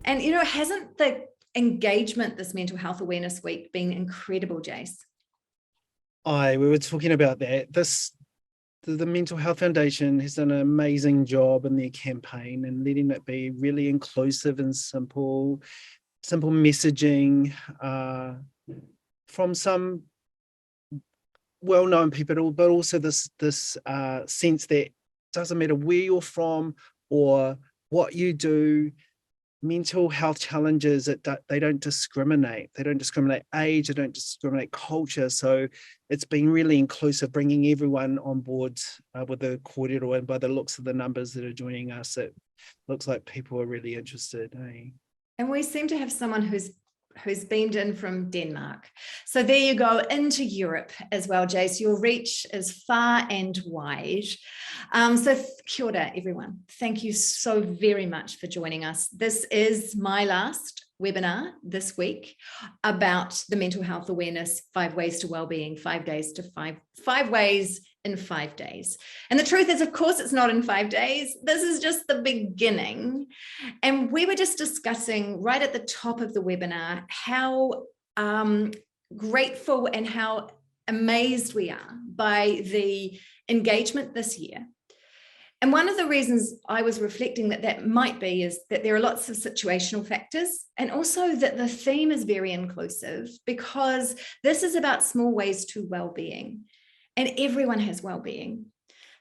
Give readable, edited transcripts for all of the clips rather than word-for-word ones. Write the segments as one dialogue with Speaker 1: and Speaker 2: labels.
Speaker 1: And, hasn't the engagement this Mental Health Awareness Week been incredible, Jase?
Speaker 2: We were talking about that. The Mental Health Foundation has done an amazing job in their campaign and letting it be really inclusive and simple messaging from some well-known people, but also this sense that it doesn't matter where you're from or what you do. Mental health challenges, they don't discriminate. They don't discriminate age, they don't discriminate culture. So it's been really inclusive, bringing everyone on board with the kōrero, and by the looks of the numbers that are joining us, it looks like people are really interested.
Speaker 1: And we seem to have someone who's beamed in from Denmark. So there you go, into Europe as well, Jase. Your reach is far and wide. So kia ora, everyone. Thank you so very much for joining us. This is my last webinar this week about the Mental Health Awareness 5 Ways to Wellbeing, 5 days to 5 ways in 5 days. And the truth is, of course, it's not in 5 days. This is just the beginning. And we were just discussing right at the top of the webinar how grateful and how amazed we are by the engagement this year. And one of the reasons I was reflecting that might be is that there are lots of situational factors, and also that the theme is very inclusive, because this is about small ways to well-being, and everyone has well-being.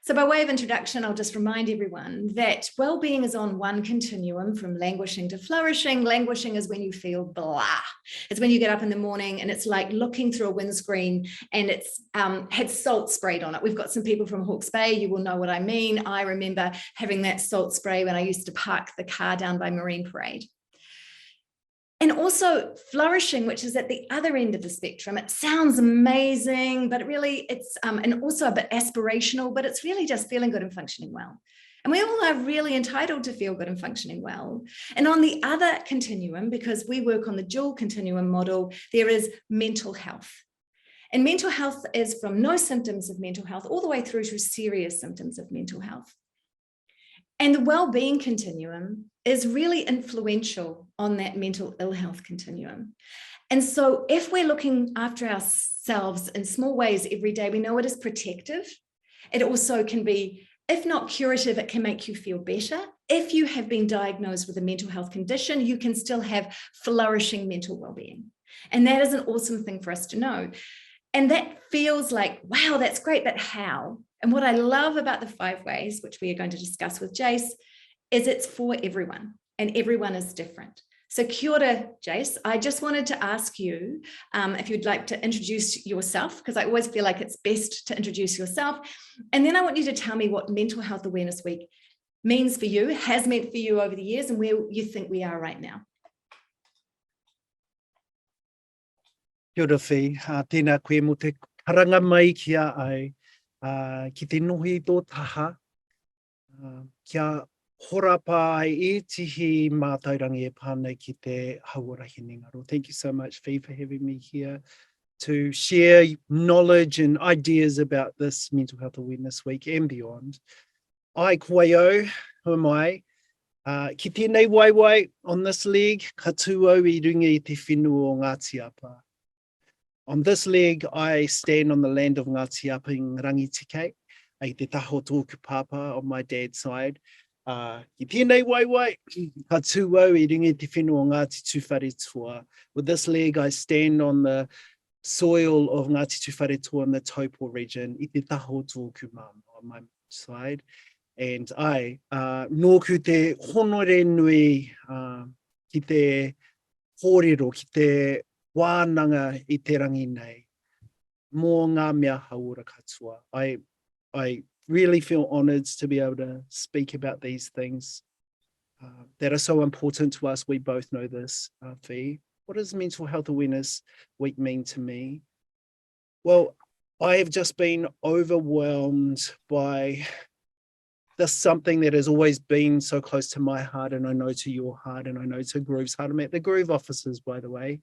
Speaker 1: So by way of introduction, I'll just remind everyone that well-being is on one continuum from languishing to flourishing. Languishing is when you feel blah. It's when you get up in the morning and it's like looking through a windscreen and it's had salt sprayed on it. We've got some people from Hawke's Bay, you will know what I mean. I remember having that salt spray when I used to park the car down by Marine Parade. And also flourishing, which is at the other end of the spectrum. It sounds amazing, but really it's, and also a bit aspirational, but it's really just feeling good and functioning well. And we all are really entitled to feel good and functioning well. And on the other continuum, because we work on the dual continuum model, there is mental health. And mental health is from no symptoms of mental health all the way through to serious symptoms of mental health. And the well-being continuum is really influential on that mental ill health continuum. And so if we're looking after ourselves in small ways every day, we know it is protective. It also can be, if not curative, it can make you feel better. If you have been diagnosed with a mental health condition, you can still have flourishing mental well-being. And that is an awesome thing for us to know. And that feels like, wow, that's great, but how? And what I love about the 5 ways, which we are going to discuss with Jase, is it's for everyone, and everyone is different. So kia ora, Jase. I just wanted to ask you if you'd like to introduce yourself, because I always feel like it's best to introduce yourself. And then I want you to tell me what Mental Health Awareness Week means for you, has meant for you over the years, and where you think we are right now.
Speaker 2: Kia ora whi, tēnā koe mo te karanga mai kia ai, ki te nohi tō taha, kia horapa ai e tihi mātaurangi e pānei ki te hauarahi ngaro. Thank you so much, Fi, for having me here to share knowledge and ideas about this Mental Health Awareness Week and beyond. Ai koeo, who am I? Ki tēnei waiwai on this leg, ka tūau I runga I te whenua o Ngāti Apa. On this leg, I stand on the land of Ngāti Apa in Rangitike, ai te taho tōku papa on my dad's side. Ki tēnei waiwai, ka tūau I runga I te whenua o Ngāti Te Whare Tapa. With this leg, I stand on the soil of Ngāti Te Whare Tapa in the Taupo region, I te taho tōku mama on my side. And I, nōku te honore nui ki te kōrero, ki te wānanga I te rangi nei, mō ngā mea hauora katoa. I really feel honoured to be able to speak about these things that are so important to us. We both know this, Fi. What does Mental Health Awareness Week mean to me? Well, I have just been overwhelmed by something that has always been so close to my heart, and I know to your heart, and I know to Groov's heart. I'm at the Groov offices, by the way.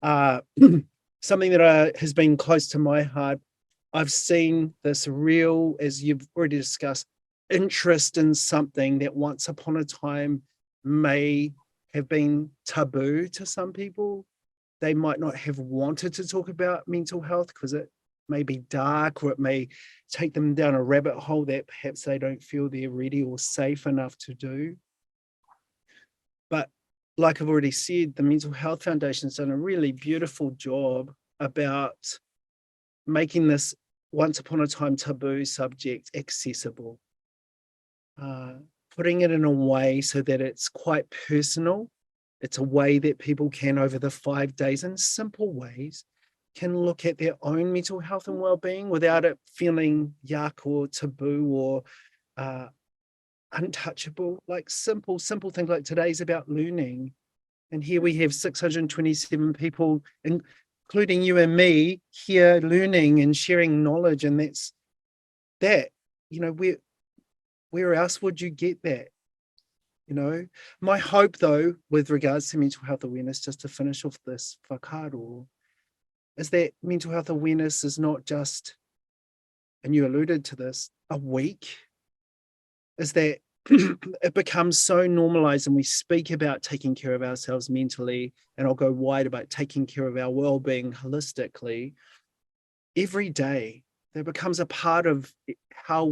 Speaker 2: Something that has been close to my heart. I've seen this real, as you've already discussed, interest in something that once upon a time may have been taboo to some people. They might not have wanted to talk about mental health because it may be dark, or it may take them down a rabbit hole that perhaps they don't feel they're ready or safe enough to do. But like I've already said, the Mental Health Foundation's done a really beautiful job about making this once upon a time taboo subject accessible, putting it in a way so that it's quite personal. It's a way that people can, over the 5 days, in simple ways, can look at their own mental health and well-being without it feeling yuck or taboo or untouchable. Like simple things like today's about learning. And here we have 627 people, including you and me, here learning and sharing knowledge. And that's that, you know, where else would you get that? You know, my hope though, with regards to mental health awareness, just to finish off this whakaaro, is that mental health awareness is not just, and you alluded to this, a week, is that it becomes so normalized and we speak about taking care of ourselves mentally, and I'll go wide about taking care of our well-being holistically every day. That becomes a part of how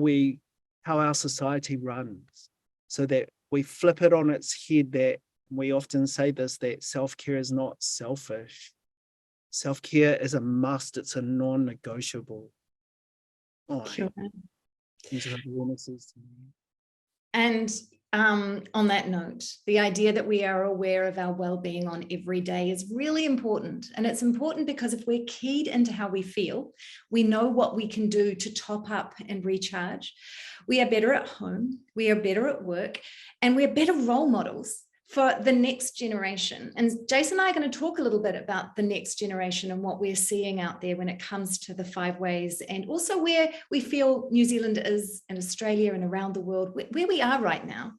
Speaker 2: our society runs, so that we flip it on its head. That we often say this, that self-care is not selfish. Self-care is a must. It's a non-negotiable.
Speaker 1: Sure.
Speaker 2: Mental health awareness is to me.
Speaker 1: And on that note, the idea that we are aware of our well-being on every day is really important. And it's important because if we're keyed into how we feel, we know what we can do to top up and recharge. We are better at home, we are better at work, and we're better role models for the next generation. And Jase and I are going to talk a little bit about the next generation and what we're seeing out there when it comes to the 5 ways, and also where we feel New Zealand is, and Australia and around the world, where we are right now.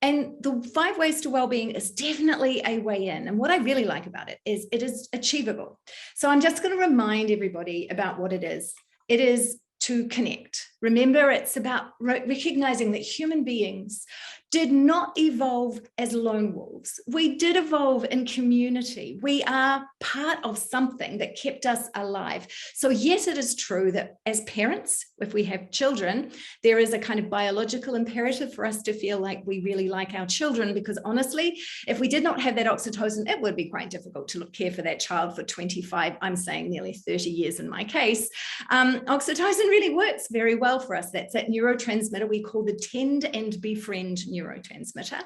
Speaker 1: And the 5 ways to wellbeing is definitely a way in. And what I really like about it is achievable. So I'm just going to remind everybody about what it is. It is to connect. Remember, it's about recognizing that human beings did not evolve as lone wolves. We did evolve in community. We are part of something that kept us alive. So yes, it is true that as parents, if we have children, there is a kind of biological imperative for us to feel like we really like our children, because honestly, if we did not have that oxytocin, it would be quite difficult to care for that child for 25, I'm saying nearly 30 years in my case. Oxytocin really works very well for us. That's that neurotransmitter we call the tend and befriend neurotransmitter.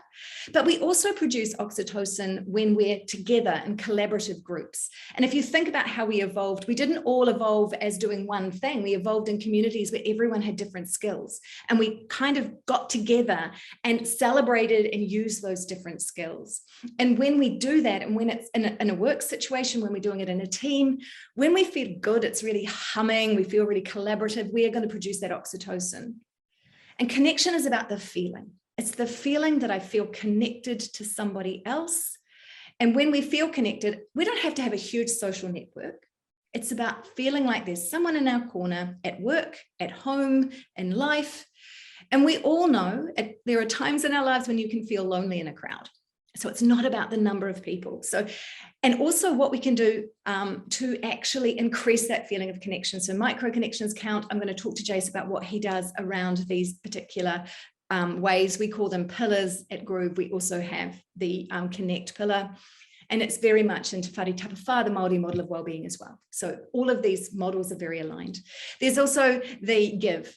Speaker 1: But we also produce oxytocin when we're together in collaborative groups. And if you think about how we evolved, we didn't all evolve as doing one thing. We evolved in communities where everyone had different skills, and we kind of got together and celebrated and used those different skills. And when we do that, and when it's in a work situation, when we're doing it in a team, when we feel good, it's really humming, we feel really collaborative, we are going to produce that oxytocin. And connection is about the feeling. It's the feeling that I feel connected to somebody else. And when we feel connected, we don't have to have a huge social network. It's about feeling like there's someone in our corner at work, at home, in life. And we all know there are times in our lives when you can feel lonely in a crowd. So it's not about the number of people. So, and also what we can do to actually increase that feeling of connection. So micro connections count. I'm going to talk to Jase about what he does around these particular ways. We call them pillars at Groov. We also have the connect pillar, and it's very much into Te Whare Tapa Whā, the Māori model of wellbeing as well. So all of these models are very aligned. There's also the give,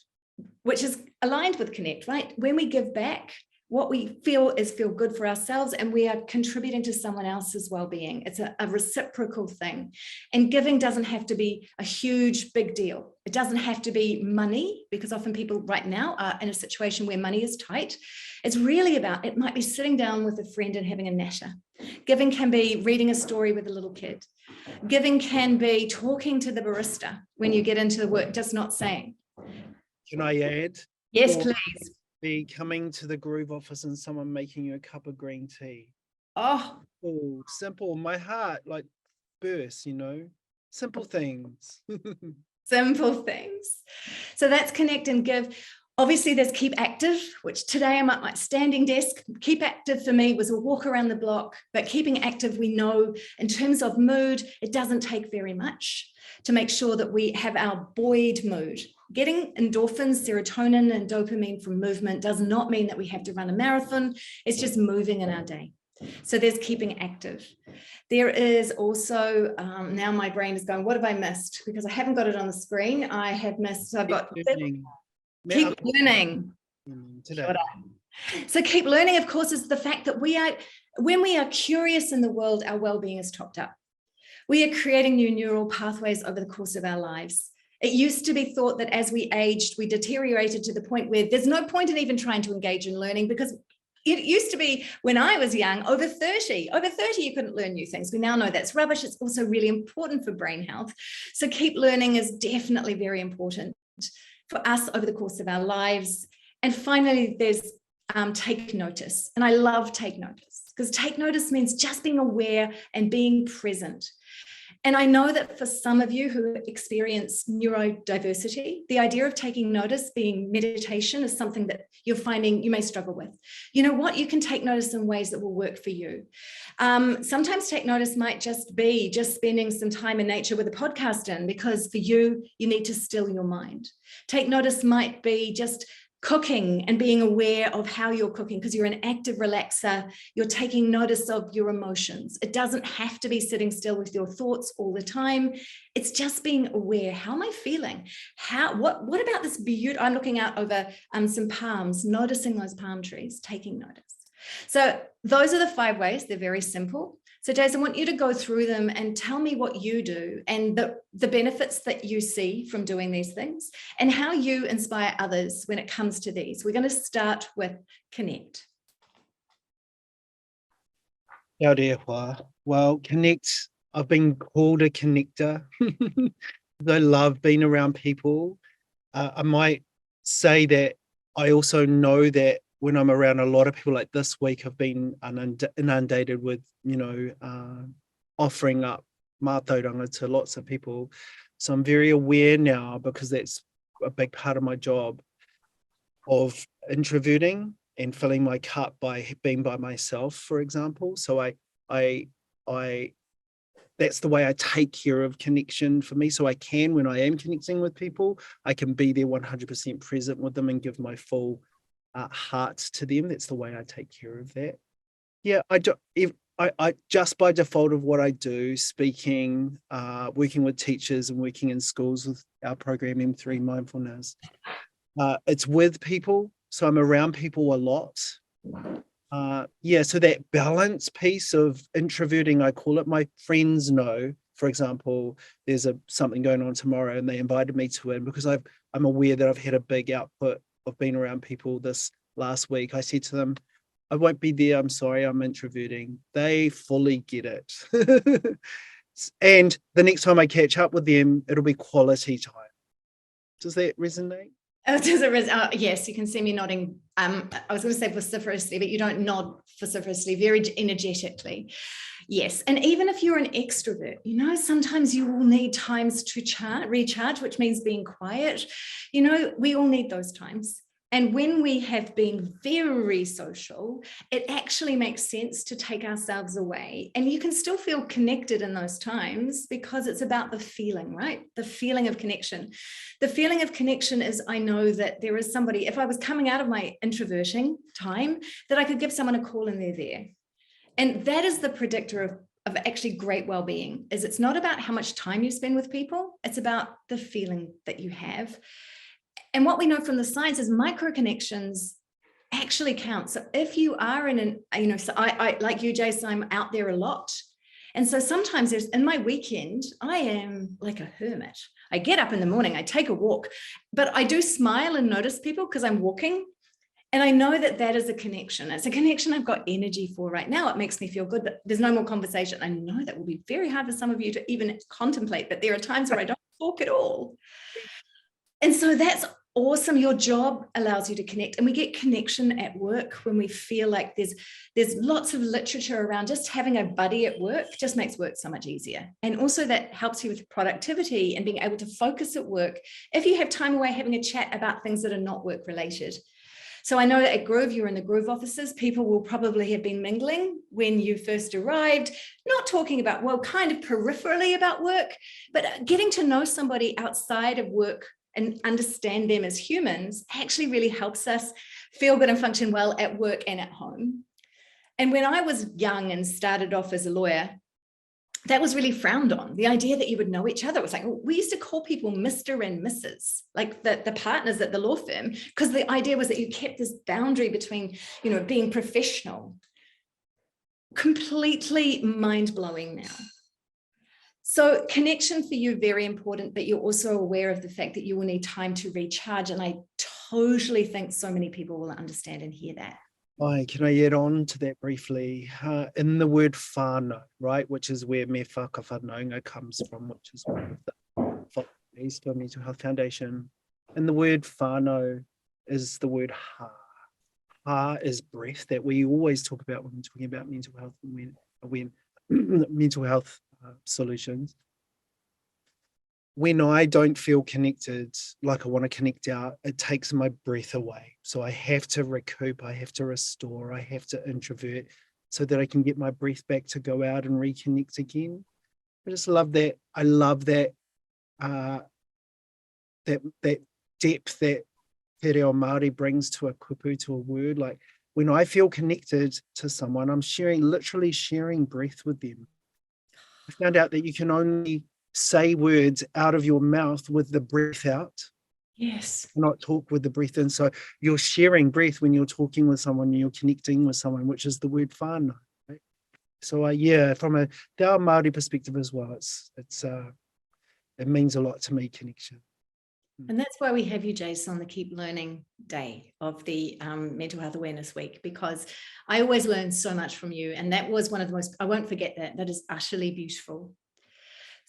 Speaker 1: which is aligned with connect, right? When we give back, what we feel good for ourselves, and we are contributing to someone else's well-being. It's a reciprocal thing. And giving doesn't have to be a huge, big deal. It doesn't have to be money, because often people right now are in a situation where money is tight. It's really about, it might be sitting down with a friend and having a natter. Giving can be reading a story with a little kid. Giving can be talking to the barista when you get into the work, just not saying.
Speaker 2: Can I add?
Speaker 1: Yes, please.
Speaker 2: Be coming to the Groov office and someone making you a cup of green tea.
Speaker 1: Oh,
Speaker 2: simple. My heart like bursts, you know, simple things.
Speaker 1: Simple things. So that's connect and give. Obviously, there's keep active, which today I'm at my standing desk. Keep active for me was a walk around the block, but keeping active, we know in terms of mood, it doesn't take very much to make sure that we have our buoyed mood. Getting endorphins, serotonin, and dopamine from movement does not mean that we have to run a marathon. It's just moving in our day. So there's keeping active. There is also, now my brain is going, what have I missed? Because I haven't got it on the screen. I have missed, so I've got keep learning. Today. So keep learning, of course, is the fact that when we are curious in the world, our well-being is topped up. We are creating new neural pathways over the course of our lives. It used to be thought that as we aged, we deteriorated to the point where there's no point in even trying to engage in learning, because it used to be when I was young, over 30, you couldn't learn new things. We now know that's rubbish. It's also really important for brain health. So keep learning is definitely very important for us over the course of our lives. And finally, there's take notice. And I love take notice, because take notice means just being aware and being present. And I know that for some of you who experience neurodiversity, the idea of taking notice being meditation is something that you're finding you may struggle with. You know what? You can take notice in ways that will work for you. Sometimes take notice might just be just spending some time in nature with a podcast in, because for you, you need to still your mind. Take notice might be just cooking and being aware of how you're cooking, because you're an active relaxer. You're taking notice of your emotions. It doesn't have to be sitting still with your thoughts all the time. It's just being aware. How am I feeling? What about this beauty? I'm looking out over some palms, noticing those palm trees, taking notice. So those are the 5 ways. They're very simple. So Jase, I want you to go through them and tell me what you do and the benefits that you see from doing these things and how you inspire others when it comes to these. We're going to start with connect.
Speaker 2: Te Whare. Well, connect, I've been called a connector. I love being around people. I might say that I also know that when I'm around a lot of people, like this week, I've been inundated with, offering up mātauranga to lots of people. So I'm very aware now, because that's a big part of my job, of introverting and filling my cup by being by myself, for example. So I that's the way I take care of connection for me. So I can, when I am connecting with people, I can be there 100% present with them and give my full heart to them. That's the way I take care of that. Yeah, I just by default of what I do, speaking, working with teachers and working in schools with our program M3 Mindfulness, it's with people. So I'm around people a lot. So that balance piece of introverting, I call it, my friends know, for example, there's something going on tomorrow and they invited me to it, because I'm aware that I've had a big output of being around people this last week. I said to them, I won't be there. I'm sorry, I'm introverting. They fully get it. And the next time I catch up with them, it'll be quality time. Does that resonate?
Speaker 1: Yes, you can see me nodding. I was going to say vociferously, but you don't nod vociferously, very energetically. Yes, and even if you're an extrovert, sometimes you will need times to recharge, which means being quiet. We all need those times. And when we have been very social, it actually makes sense to take ourselves away. And you can still feel connected in those times, because it's about the feeling, right? The feeling of connection. The feeling of connection is, I know that there is somebody, if I was coming out of my introverting time, that I could give someone a call and they're there. And that is the predictor of actually great well-being. Is it's not about how much time you spend with people, it's about the feeling that you have. And what we know from the science is micro connections actually count. So if you are so I like you, Jase, I'm out there a lot. And so sometimes in my weekend, I am like a hermit. I get up in the morning, I take a walk, but I do smile and notice people because I'm walking. And I know that is a connection. It's a connection I've got energy for right now. It makes me feel good, but there's no more conversation. I know that will be very hard for some of you to even contemplate, but there are times where I don't talk at all. And so that's awesome. Your job allows you to connect, and we get connection at work when we feel like there's lots of literature around just having a buddy at work just makes work so much easier. And also that helps you with productivity and being able to focus at work if you have time away having a chat about things that are not work related. So I know that at Groov, you're in the Groov offices, people will probably have been mingling when you first arrived, not talking about, well, kind of peripherally about work, but getting to know somebody outside of work and understand them as humans actually really helps us feel good and function well at work and at home. And when I was young and started off as a lawyer, that was really frowned on. The idea that you would know each other was like, we used to call people Mr. and Mrs., like the partners at the law firm, because the idea was that you kept this boundary between, you know, being professional. Completely mind-blowing now. So connection for you, very important, but you're also aware of the fact that you will need time to recharge. And I totally think so many people will understand and hear that.
Speaker 2: Hi, can I add on to that briefly? In the word whānau, right, which is where me whakawhanaunga comes from, which is one of the philosophies for Mental Health Foundation. And the word whānau is the word ha. Ha is breath that we always talk about when we're talking about mental health and when mental health solutions. When I don't feel connected, like I want to connect out, it takes my breath away. So I have to recoup, I have to restore, I have to introvert so that I can get my breath back to go out and reconnect again. I just love that. I love that that depth that Te Reo Māori brings to a kupu, to a word. Like when I feel connected to someone, I'm literally sharing breath with them. I found out that you can only say words out of your mouth with the breath out.
Speaker 1: Yes.
Speaker 2: Not talk with the breath in. So you're sharing breath when you're talking with someone, you're connecting with someone, which is the word whānau. Right? So yeah, from a Te Ao Māori perspective as well, it means a lot to me, connection.
Speaker 1: And that's why we have you, Jase, on the Keep Learning Day of the Mental Health Awareness Week, because I always learn so much from you. And that was one of the most, I won't forget that. That is utterly beautiful.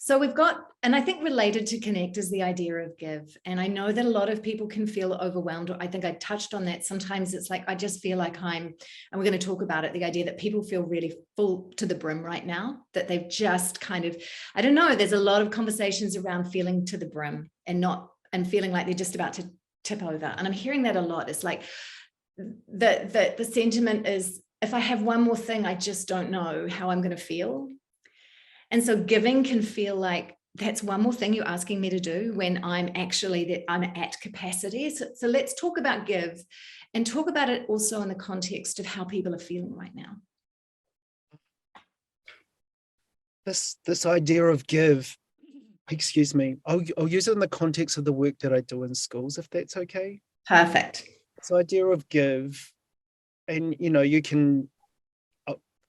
Speaker 1: So we've got, and I think related to connect is the idea of give. And I know that a lot of people can feel overwhelmed. I think I touched on that. Sometimes it's like, I just feel like and we're going to talk about it, the idea that people feel really full to the brim right now, that they've just kind of, I don't know, there's a lot of conversations around feeling to the brim and feeling like they're just about to tip over. And I'm hearing that a lot. It's like the sentiment is, if I have one more thing, I just don't know how I'm going to feel. And so giving can feel like that's one more thing you're asking me to do when I'm at capacity. So let's talk about give and talk about it also in the context of how people are feeling right now.
Speaker 2: This idea of give, excuse me, I'll use it in the context of the work that I do in schools, if that's okay.
Speaker 1: Perfect.
Speaker 2: This idea of give, and you can,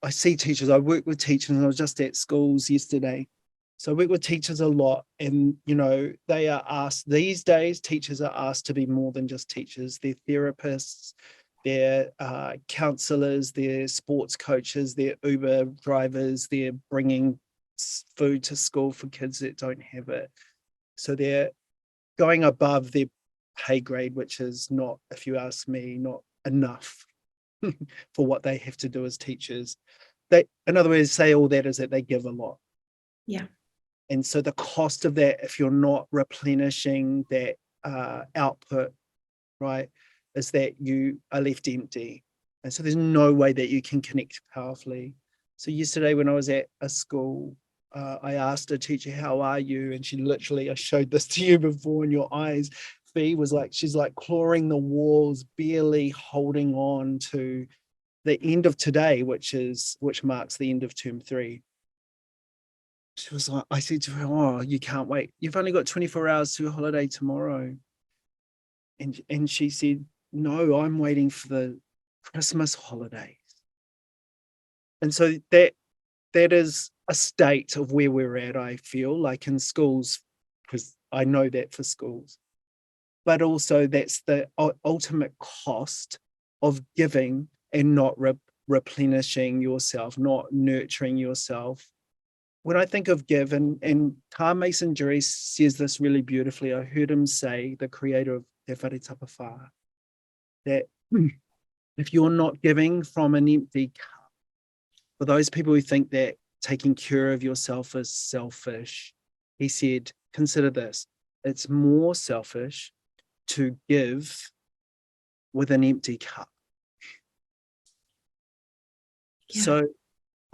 Speaker 2: I see teachers, I work with teachers, and I was just at schools yesterday. So I work with teachers a lot, and they are asked, these days, teachers are asked to be more than just teachers. They're therapists, they're counsellors, they're sports coaches, they're Uber drivers, they're bringing food to school for kids that don't have it. So they're going above their pay grade, which is not, if you ask me, not enough for what they have to do as teachers. They, in other words, say all that is that they give a lot.
Speaker 1: Yeah.
Speaker 2: And so the cost of that, if you're not replenishing that output, right, is that you are left empty. And so there's no way that you can connect powerfully. So yesterday when I was at a school, I asked a teacher, how are you? And she literally, I showed this to you before in your eyes, Fee was like, she's like clawing the walls, barely holding on to the end of today, which marks the end of term 3. She was like, I said to her, oh, you can't wait. You've only got 24 hours to a holiday tomorrow. And she said, no, I'm waiting for the Christmas holidays. And so that is a state of where we're at, I feel like in schools, because I know that for schools. But also that's the ultimate cost of giving and not replenishing yourself, not nurturing yourself. When I think of give, and Mason Jerry says this really beautifully, I heard him say, the creator of Te Whare Tapa Whā, that if you're not giving from an empty cup, for those people who think that taking care of yourself is selfish, he said, consider this, it's more selfish to give with an empty cup.
Speaker 1: Yeah.
Speaker 2: So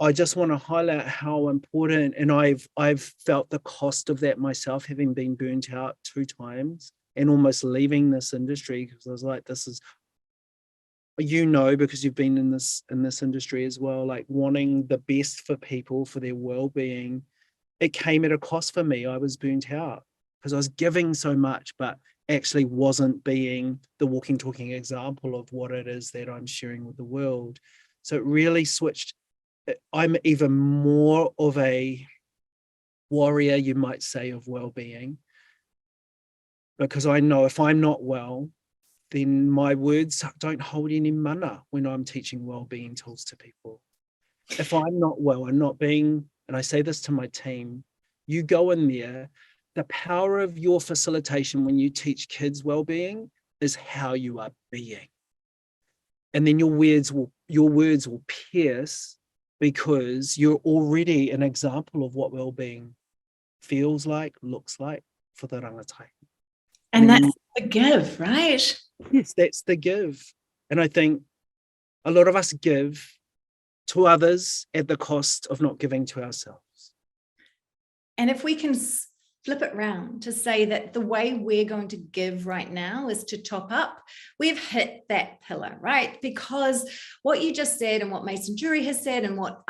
Speaker 2: I just want to highlight how important, and I've felt the cost of that myself, having been burnt out 2 times and almost leaving this industry, because I was like, this is, you know, because you've been in this industry as well, like wanting the best for people, for their well-being. It came at a cost for me. I was burnt out because I was giving so much, but actually wasn't being the walking, talking example of what it is that I'm sharing with the world. So it really switched. I'm even more of a warrior, you might say, of well-being, because I know if I'm not well, then my words don't hold any mana when I'm teaching well-being tools to people. If I'm not well and not being, and I say this to my team, you go in there, the power of your facilitation when you teach kids well-being is how you are being. And then your words will pierce, because you're already an example of what well-being feels like, looks like for the rangatahi.
Speaker 1: And that's the give, right?
Speaker 2: Yes, that's the give. And I think a lot of us give to others at the cost of not giving to ourselves.
Speaker 1: And if we can flip it round to say that the way we're going to give right now is to top up, we've hit that pillar, right? Because what you just said and what Mason Jury has said and what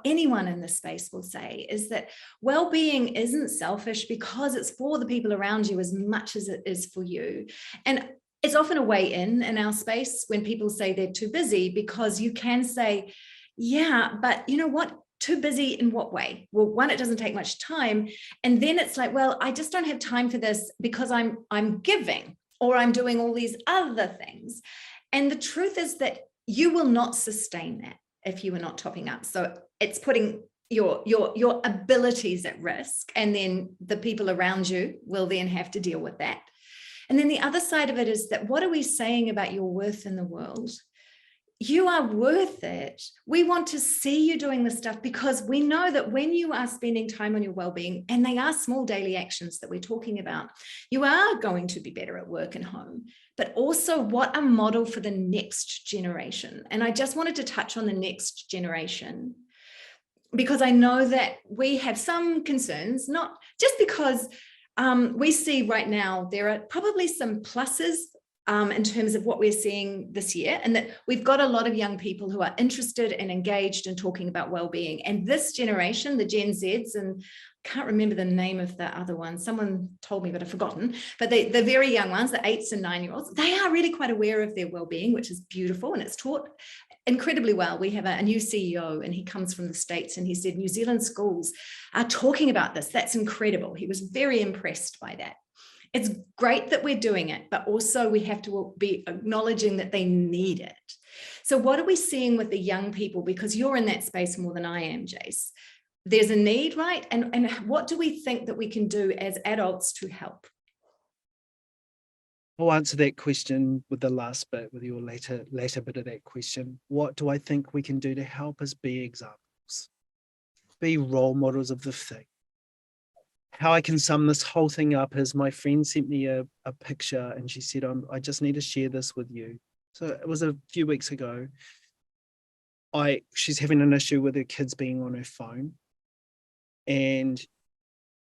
Speaker 1: anyone in this space will say is that well-being isn't selfish because it's for the people around you as much as it is for you. And it's often a way in our space when people say they're too busy, because you can say, yeah, but you know what? Too busy in what way? Well, one, it doesn't take much time. And then it's like, well, I just don't have time for this because I'm giving, or I'm doing all these other things. And the truth is that you will not sustain that if you are not topping up. So it's putting your abilities at risk, and then the people around you will then have to deal with that. And then the other side of it is that, what are we saying about your worth in the world? You are worth it. We want to see you doing this stuff, because we know that when you are spending time on your well-being, and they are small daily actions that we're talking about, you are going to be better at work and home. But also, what a model for the next generation. And I just wanted to touch on the next generation, because I know that we have some concerns, not just because we see right now there are probably some pluses in terms of what we're seeing this year, and that we've got a lot of young people who are interested and engaged in talking about well-being. And this generation, the Gen Zs, and I can't remember the name of the other one, someone told me but I've forgotten, but the very young ones, the 8s and 9-year-olds, they are really quite aware of their well-being, which is beautiful, and it's taught incredibly well. We have a new CEO, and he comes from the States, and he said New Zealand schools are talking about this. That's incredible. He was very impressed by that. It's great that we're doing it, but also we have to be acknowledging that they need it. So what are we seeing with the young people? Because you're in that space more than I am, Jase. There's a need, right? And what do we think that we can do as adults to help?
Speaker 2: I'll answer that question with the last bit, with your later bit of that question. What do I think we can do to help us be examples, be role models of the thing? How I can sum this whole thing up is, my friend sent me a picture, and she said, I just need to share this with you. So it was a few weeks ago. She's having an issue with her kids being on her phone, and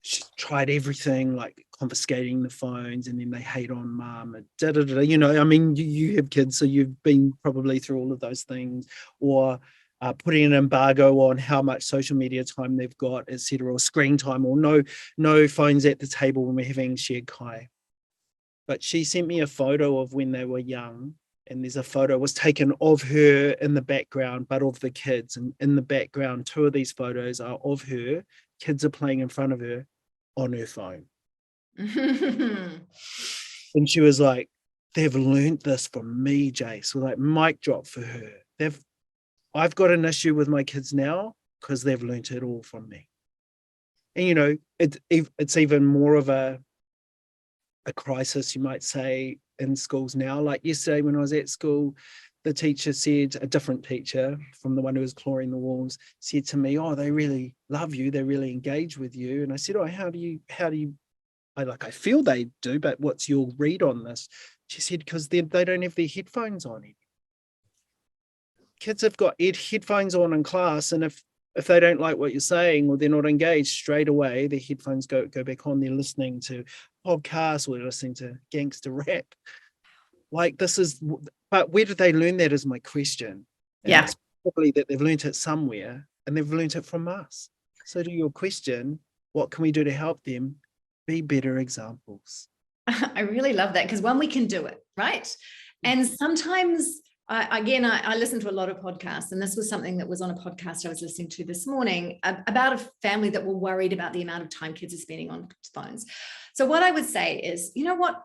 Speaker 2: she's tried everything, like confiscating the phones, and then they hate on mum, and you know, I mean, you have kids, so you've been probably through all of those things, or putting an embargo on how much social media time they've got, etc., or screen time, or no phones at the table when we're having shared kai. But she sent me a photo of when they were young, and there's a photo was taken of her in the background, but of the kids. And in the background, 2 of these photos are of her. Kids are playing in front of her on her phone. And she was like, they've learned this from me, Jase. So like, mic drop for her. I've got an issue with my kids now because they've learnt it all from me. And, you know, it's even more of a a crisis, you might say, in schools now. Like yesterday when I was at school, the teacher said, a different teacher from the one who was clawing the walls, said to me, oh, they really love you, they really engage with you. And I said, oh, how do you, I feel they do, but what's your read on this? She said, because they don't have their headphones on. Kids have got headphones on in class, and if they don't like what you're saying or they're not engaged, straight away their headphones go back on. They're listening to podcasts or they're listening to gangster rap. Like this is, but where did they learn that is my question. And
Speaker 1: Yeah.
Speaker 2: it's probably that they've learned it somewhere and they've learned it from us. So to your question, what can we do to help them be better examples?
Speaker 1: I really love that, because one, we can do it, right? And sometimes I listen to a lot of podcasts, and this was something that was on a podcast I was listening to this morning about a family that were worried about the amount of time kids are spending on phones. So what I would say is, you know what,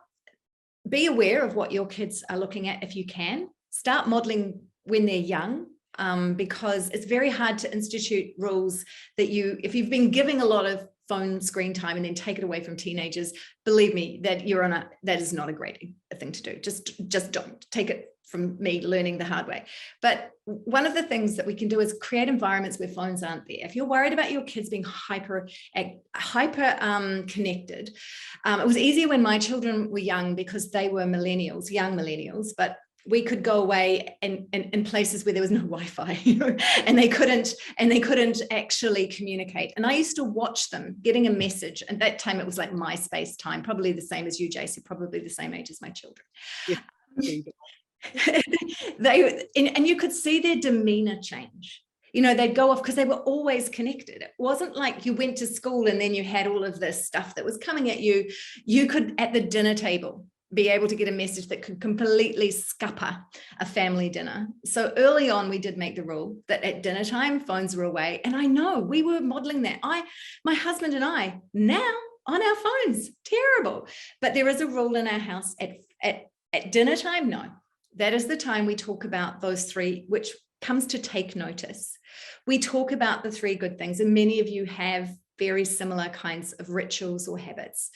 Speaker 1: be aware of what your kids are looking at if you can. Start modeling when they're young, because it's very hard to institute rules that if you've been giving a lot of phone screen time and then take it away from teenagers, believe me that that is not a great thing to do. Just don't take it from me learning the hard way. But one of the things that we can do is create environments where phones aren't there. If you're worried about your kids being hyper connected, it was easier when my children were young because they were young millennials, but we could go away in places where there was no Wi-Fi, and they couldn't actually communicate. And I used to watch them getting a message. And that time it was like MySpace time, probably the same as you, Jase, probably the same age as my children. Yeah. And you could see their demeanor change. They'd go off because they were always connected. It wasn't like you went to school and then you had all of this stuff that was coming at you. You could, at the dinner table, be able to get a message that could completely scupper a family dinner. So early on, we did make the rule that at dinner time, phones were away. And I know we were modeling that. My husband and I, now on our phones, terrible. But there is a rule in our house at dinner time. No, that is the time we talk about those three, which comes to take notice. We talk about the three good things, and many of you have very similar kinds of rituals or habits.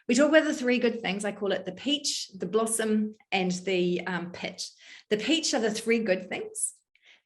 Speaker 1: We talk about the three good things. I call it the peach, the blossom, and the pit. The peach are the three good things.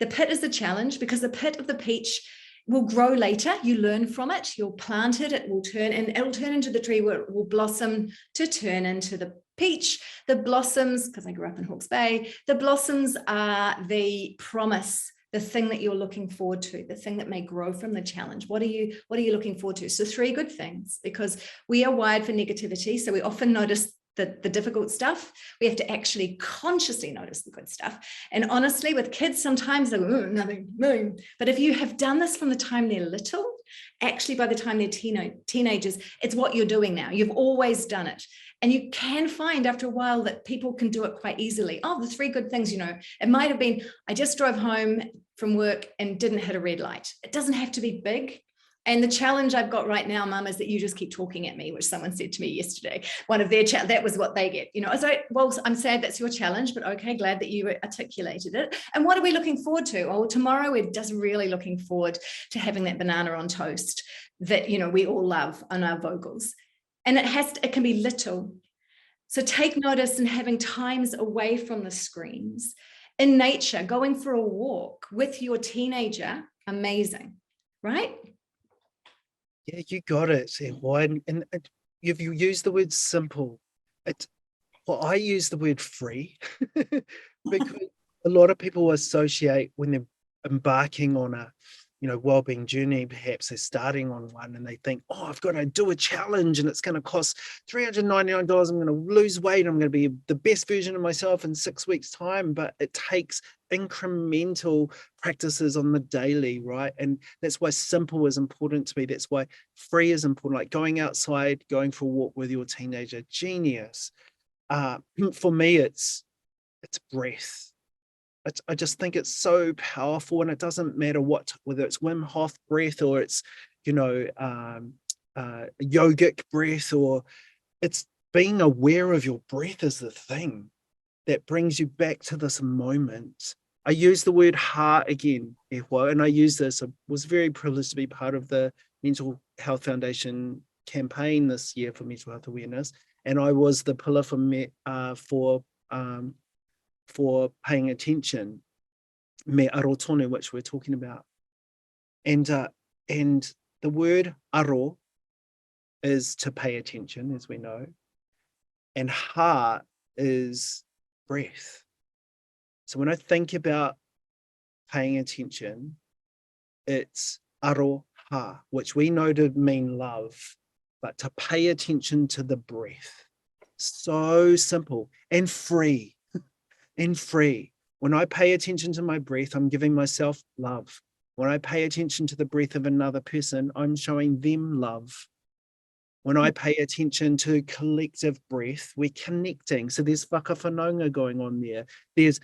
Speaker 1: The pit is the challenge, because the pit of the peach will grow later. You learn from it. You'll plant it. It'll turn into the tree where it will blossom to turn into the peach. The blossoms, because I grew up in Hawke's Bay, the blossoms are the promise, the thing that you're looking forward to, the thing that may grow from the challenge. What are you looking forward to? So three good things, because we are wired for negativity. So we often notice the difficult stuff. We have to actually consciously notice the good stuff. And honestly, with kids, sometimes they go, nothing. But if you have done this from the time they're little, actually by the time they're teenagers, it's what you're doing now. You've always done it. And you can find after a while that people can do it quite easily. Oh, the three good things, it might have been, I just drove home from work and didn't hit a red light. It doesn't have to be big. And the challenge I've got right now, Mum, is that you just keep talking at me, which someone said to me yesterday. One of their that was what they get. I was like, well, I'm sad that's your challenge, but okay, glad that you articulated it. And what are we looking forward to? Oh, tomorrow we're just really looking forward to having that banana on toast that we all love on our vocals. And it can be little. So take notice in having times away from the screens. In nature, going for a walk with your teenager, amazing, right?
Speaker 2: Yeah, you got it. And you've used the word simple. I use the word free because a lot of people associate when they're embarking on a wellbeing journey, perhaps they're starting on one and they think, oh, I've got to do a challenge and it's going to cost $399. I'm going to lose weight. I'm going to be the best version of myself in 6 weeks' time. But it takes incremental practices on the daily, right? And that's why simple is important to me. That's why free is important, like going outside, going for a walk with your teenager. Genius. For me, it's breath. I just think it's so powerful, and it doesn't matter whether it's Wim Hof breath or it's, yogic breath, or it's being aware of your breath is the thing that brings you back to this moment. I use the word heart again, and I use this. I was very privileged to be part of the Mental Health Foundation campaign this year for mental health awareness. And I was the pillar for paying attention, me aro tonu, which we're talking about. And the word aro is to pay attention, as we know, and ha is breath. So when I think about paying attention, it's aro ha, which we know to mean love, but to pay attention to the breath. So simple and free, and free. When I pay attention to my breath, I'm giving myself love. When I pay attention to the breath of another person, I'm showing them love. When I pay attention to collective breath, we're connecting. So there's whakawhanaunga going on there. There's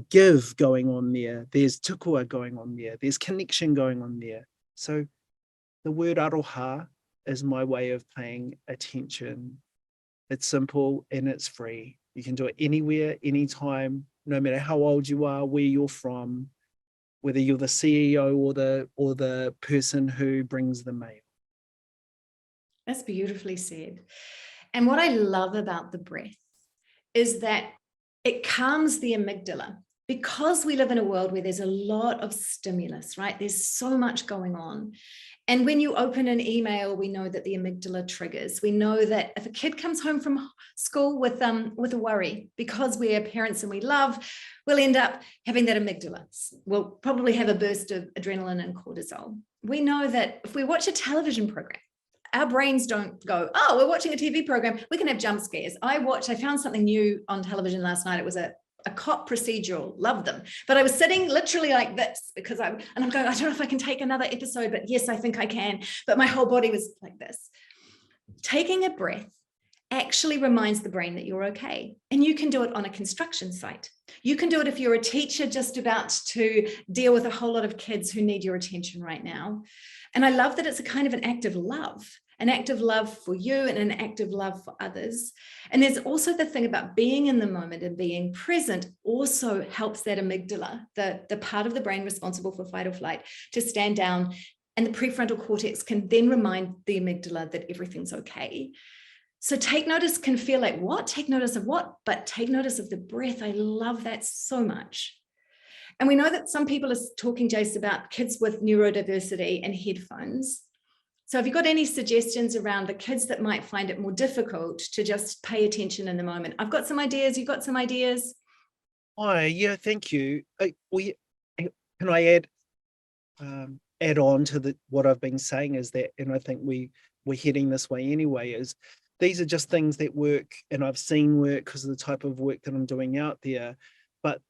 Speaker 2: give going on there. There's tukua going on there. There's connection going on there. So the word aroha is my way of paying attention. It's simple and it's free. You can do it anywhere, anytime, no matter how old you are, where you're from, whether you're the CEO or the person who brings the mail.
Speaker 1: That's beautifully said. And what I love about the breath is that it calms the amygdala. Because we live in a world where there's a lot of stimulus, right? There's so much going on. And when you open an email, we know that the amygdala triggers. We know that if a kid comes home from school with a worry, because we're parents and we love, we'll end up having that amygdala. We'll probably have a burst of adrenaline and cortisol. We know that if we watch a television program, our brains don't go, oh, we're watching a TV program, we can have jump scares. I found something new on television last night. It was a cop procedural, love them. But I was sitting literally like this because I'm going, I don't know if I can take another episode, but yes, I think I can. But my whole body was like this. Taking a breath actually reminds the brain that you're okay. And you can do it on a construction site. You can do it if you're a teacher just about to deal with a whole lot of kids who need your attention right now. And I love that it's a kind of an act of love for you and an act of love for others. And there's also the thing about being in the moment and being present also helps that amygdala, the part of the brain responsible for fight or flight, to stand down. And the prefrontal cortex can then remind the amygdala that everything's okay. So take notice can feel like what? Take notice of what? But take notice of the breath. I love that so much. And we know that some people are talking, Jase, about kids with neurodiversity and headphones. So have you got any suggestions around the kids that might find it more difficult to just pay attention in the moment? I've got some ideas. You've got some ideas?
Speaker 2: Yeah, thank you. Can I add on to what I've been saying is that, and I think we're heading this way anyway, is these are just things that work, and I've seen work because of the type of work that I'm doing out there, but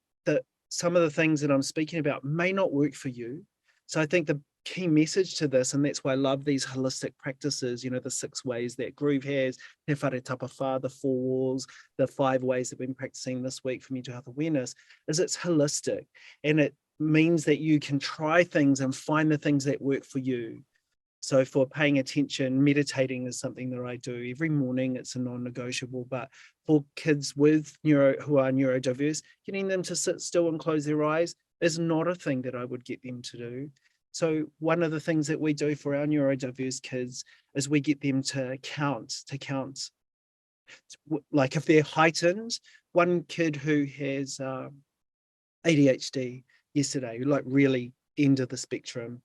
Speaker 2: some of the things that I'm speaking about may not work for you. So I think the key message to this, and that's why I love these holistic practices, the 6 ways that Groov has, Te Whare Tapa Whā, the 4 walls, the 5 ways that we've been practicing this week for mental health awareness, is it's holistic. And it means that you can try things and find the things that work for you. So for paying attention, meditating is something that I do every morning. It's a non-negotiable, but for kids who are neurodiverse, getting them to sit still and close their eyes is not a thing that I would get them to do. So one of the things that we do for our neurodiverse kids is we get them to count. Like if they're heightened, one kid who has ADHD yesterday, like really end of the spectrum,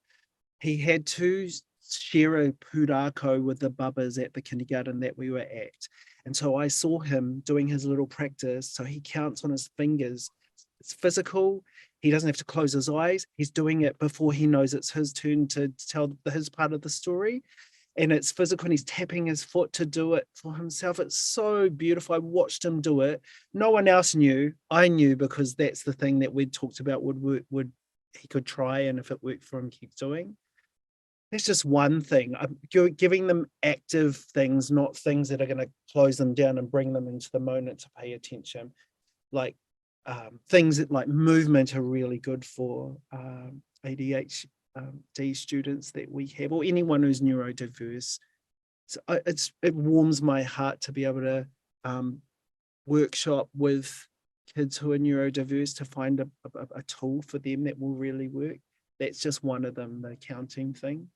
Speaker 2: he had to share a pūrākau with the bubbas at the kindergarten that we were at. And so I saw him doing his little practice. So he counts on his fingers. It's physical. He doesn't have to close his eyes. He's doing it before he knows it's his turn to tell his part of the story. And it's physical, and he's tapping his foot to do it for himself. It's so beautiful. I watched him do it. No one else knew. I knew, because that's the thing that we'd talked about he could try, and if it worked for him, keep doing. That's just one thing. I'm giving them active things, not things that are going to close them down and bring them into the moment to pay attention. Like things that like movement are really good for ADHD students that we have, or anyone who's neurodiverse. So it warms my heart to be able to workshop with kids who are neurodiverse to find a tool for them that will really work. That's just one of them, the counting thing.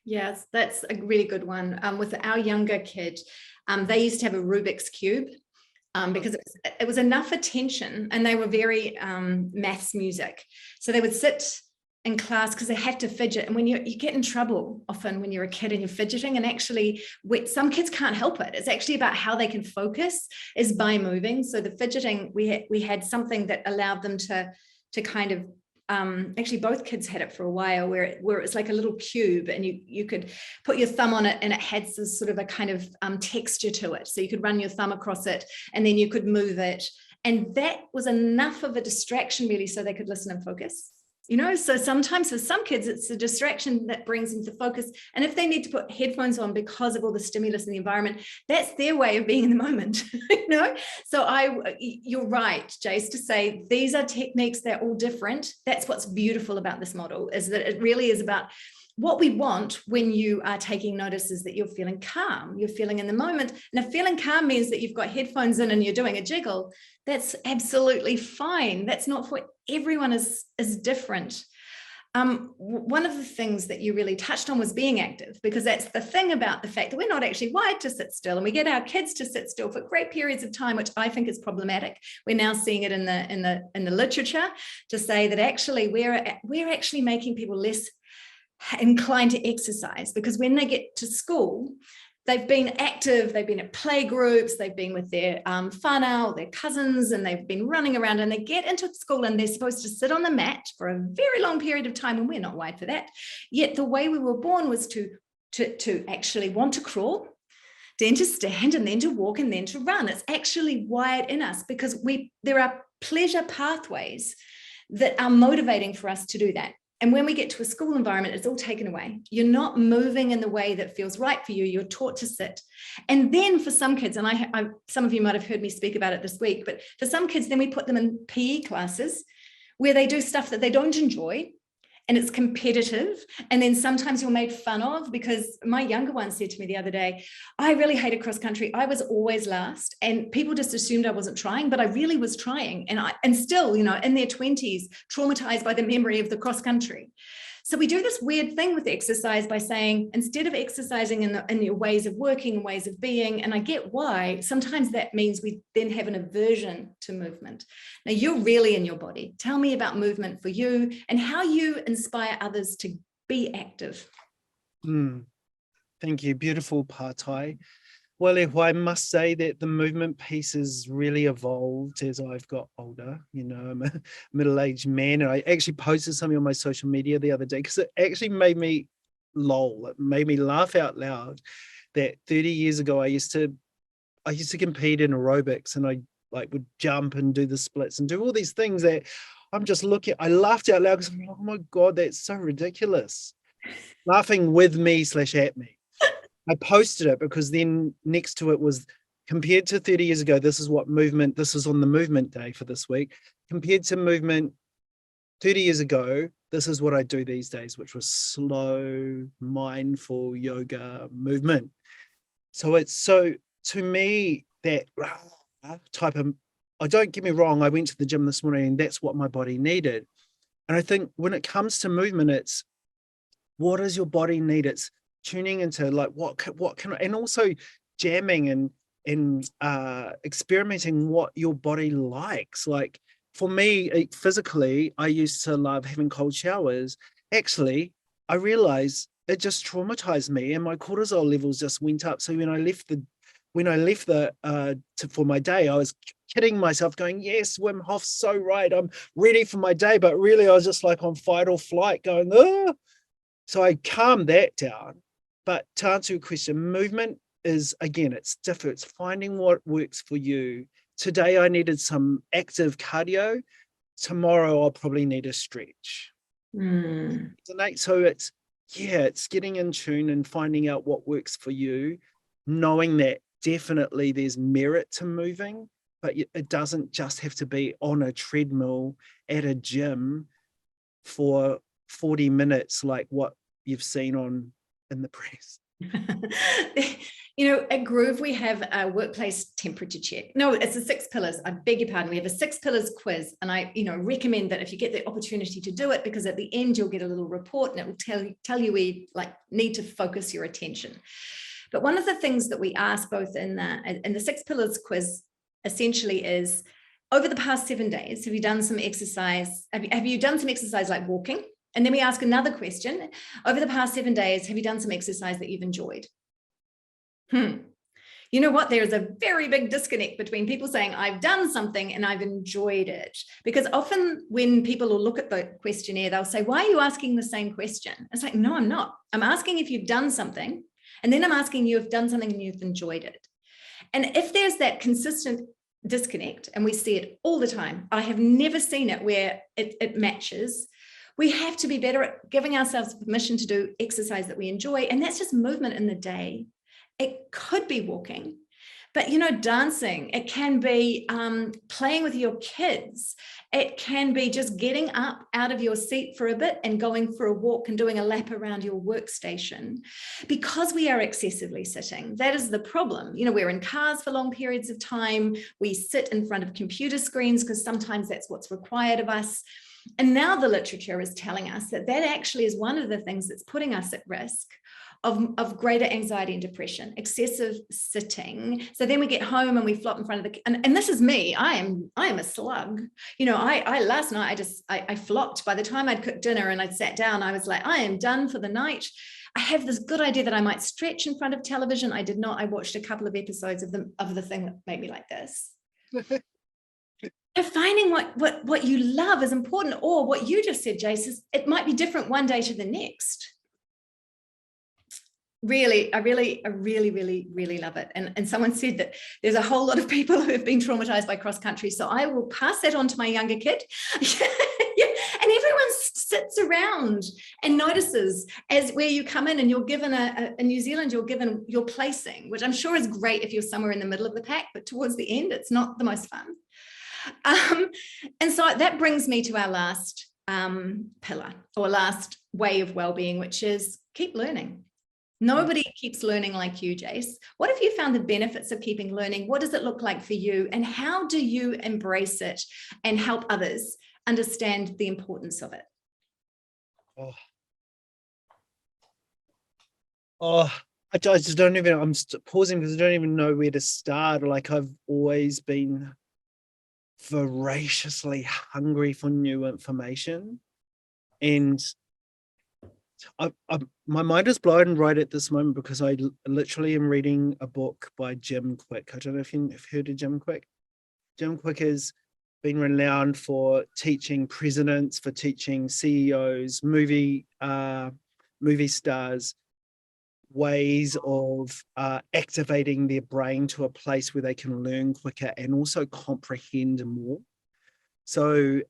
Speaker 1: Yes, that's a really good one. With our younger kid, they used to have a Rubik's Cube. Because it was enough attention, and they were very maths music. So they would sit in class because they had to fidget. And when you get in trouble often when you're a kid and you're fidgeting, and actually some kids can't help it. It's actually about how they can focus is by moving. So the fidgeting, we had something that allowed them to kind of, actually both kids had it for a while, where it was like a little cube, and you could put your thumb on it, and it had this sort of a kind of texture to it, so you could run your thumb across it and then you could move it, and that was enough of a distraction really, so they could listen and focus. So sometimes for some kids it's a distraction that brings them to focus, and if they need to put headphones on because of all the stimulus in the environment, that's their way of being in the moment. So you're right, Jase, to say these are techniques, they're all different. That's what's beautiful about this model, is that it really is about what we want when you are taking notice, is that you're feeling calm, you're feeling in the moment. And if feeling calm means that you've got headphones in and you're doing a jiggle, that's absolutely fine. That's not for everyone, is different. One of the things that you really touched on was being active, because that's the thing about the fact that we're not actually wired to sit still, and we get our kids to sit still for great periods of time, which I think is problematic. We're now seeing it in the literature to say that actually we're actually making people less inclined to exercise, because when they get to school, they've been active, they've been at play groups, they've been with their whānau, their cousins, and they've been running around, and they get into school and they're supposed to sit on the mat for a very long period of time, and we're not wired for that. Yet the way we were born was to actually want to crawl, then to stand, and then to walk, and then to run. It's actually wired in us, because there are pleasure pathways that are motivating for us to do that. And when we get to a school environment, it's all taken away. You're not moving in the way that feels right for you. You're taught to sit. And then for some kids, and some of you might have heard me speak about it this week, but for some kids, then we put them in PE classes where they do stuff that they don't enjoy, and it's competitive. And then sometimes you're made fun of, because my younger one said to me the other day, I really hated cross country. I was always last, and people just assumed I wasn't trying, but I really was trying. And still, in their 20s, traumatized by the memory of the cross country. So we do this weird thing with exercise by saying, instead of exercising in your ways of working and ways of being, and I get why, sometimes that means we then have an aversion to movement. Now, you're really in your body. Tell me about movement for you and how you inspire others to be active.
Speaker 2: Thank you. Beautiful pātai. Well, I must say that the movement piece has really evolved as I've got older. I'm a middle-aged man, and I actually posted something on my social media the other day because it actually made me lol. It made me laugh out loud that 30 years ago I used to compete in aerobics, and I would jump and do the splits and do all these things that I laughed out loud because I'm like, oh my God, that's so ridiculous. Laughing with me / at me. I posted it because then next to it was, compared to 30 years ago, this is on the movement day for this week. Compared to movement 30 years ago, this is what I do these days, which was slow, mindful yoga movement. So to me, that type of, don't get me wrong, I went to the gym this morning and that's what my body needed. And I think when it comes to movement, it's what does your body need? It's tuning into what can, and also jamming and experimenting what your body likes. Like for me, physically, I used to love having cold showers. Actually, I realized it just traumatized me, and my cortisol levels just went up. So when I left for my day, I was kidding myself, going, "Yes, Wim Hof's so right. I'm ready for my day," but really, I was just like on fight or flight, going, "Oh." So I calmed that down. But to answer your question, movement is, again, it's different. It's finding what works for you. Today, I needed some active cardio. Tomorrow, I'll probably need a stretch. So it's getting in tune and finding out what works for you, knowing that definitely there's merit to moving, but it doesn't just have to be on a treadmill at a gym for 40 minutes like what you've seen in the press.
Speaker 1: You know, at Groov, we have a workplace temperature check. No, it's the 6 pillars. I beg your pardon. We have a 6 pillars quiz. And I, recommend that if you get the opportunity to do it, because at the end, you'll get a little report and it will tell you where you need to focus your attention. But one of the things that we ask both in the 6 pillars quiz essentially is, over the past 7 days, have you done some exercise? Have you done some exercise like walking? And then we ask another question. Over the past 7 days, have you done some exercise that you've enjoyed? You know what? There's a very big disconnect between people saying, I've done something and I've enjoyed it. Because often when people will look at the questionnaire, they'll say, why are you asking the same question? It's like, no, I'm not. I'm asking if you've done something. And then I'm asking you if you've done something and you've enjoyed it. And if there's that consistent disconnect, and we see it all the time, I have never seen it where it matches. We have to be better at giving ourselves permission to do exercise that we enjoy. And that's just movement in the day. It could be walking, but, dancing. It can be playing with your kids. It can be just getting up out of your seat for a bit and going for a walk and doing a lap around your workstation. Because we are excessively sitting, that is the problem. We're in cars for long periods of time. We sit in front of computer screens because sometimes that's what's required of us. And now the literature is telling us that actually is one of the things that's putting us at risk of greater anxiety and depression, excessive sitting. So then we get home and we flop in front of and this is me. I am a slug. I last night I flopped. By the time I'd cooked dinner and I'd sat down, I was like, I am done for the night. I have this good idea that I might stretch in front of television. I did not. I watched a couple of episodes of the thing that made me like this. Finding what you love is important, or what you just said, Jase, is it might be different one day to the next. Really, I really love it. And someone said that there's a whole lot of people who have been traumatized by cross country. So I will pass that on to my younger kid. Yeah. And everyone sits around and notices as where you come in, and you're given in New Zealand, you're given your placing, which I'm sure is great if you're somewhere in the middle of the pack, but towards the end, it's not the most fun. And so that brings me to our last pillar, or last way of well-being, which is keep learning. Nobody keeps learning like you, Jase. What have you found the benefits of keeping learning? What does it look like for you? And how do you embrace it and help others understand the importance of it?
Speaker 2: I just don't even, I'm pausing because I don't even know where to start. Like, I've always been voraciously hungry for new information, and my mind is blown right at this moment because I literally am reading a book by Jim Kwik. I don't know if you've heard of Jim Kwik. Jim Kwik has been renowned for teaching presidents, for teaching CEOs, movie stars, ways of activating their brain to a place where they can learn quicker and also comprehend more. So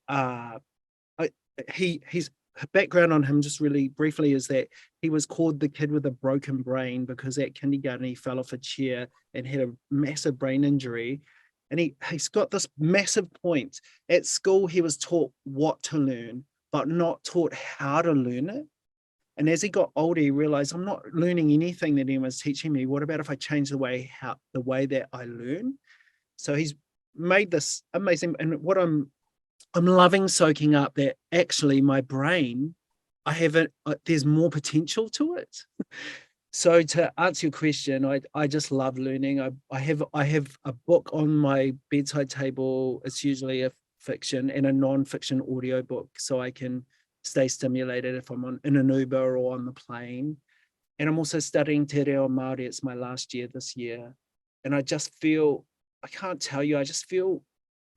Speaker 2: his background on him, just really briefly, is that he was called the kid with a broken brain because at kindergarten he fell off a chair and had a massive brain injury. And he's got this massive point. At school, he was taught what to learn, but not taught how to learn it. And as he got older, he realized, I'm not learning anything that anyone's teaching me. What about if I change the way that I learn? So he's made this amazing, and what I'm loving soaking up that actually my brain, there's more potential to it. So to answer your question, I just love learning. I have a book on my bedside table. It's usually a fiction and a non-fiction audio book, so I can stay stimulated if I'm in an Uber or on the plane. And I'm also studying Te Reo Māori. It's my last year this year. And I just feel, I can't tell you, I just feel,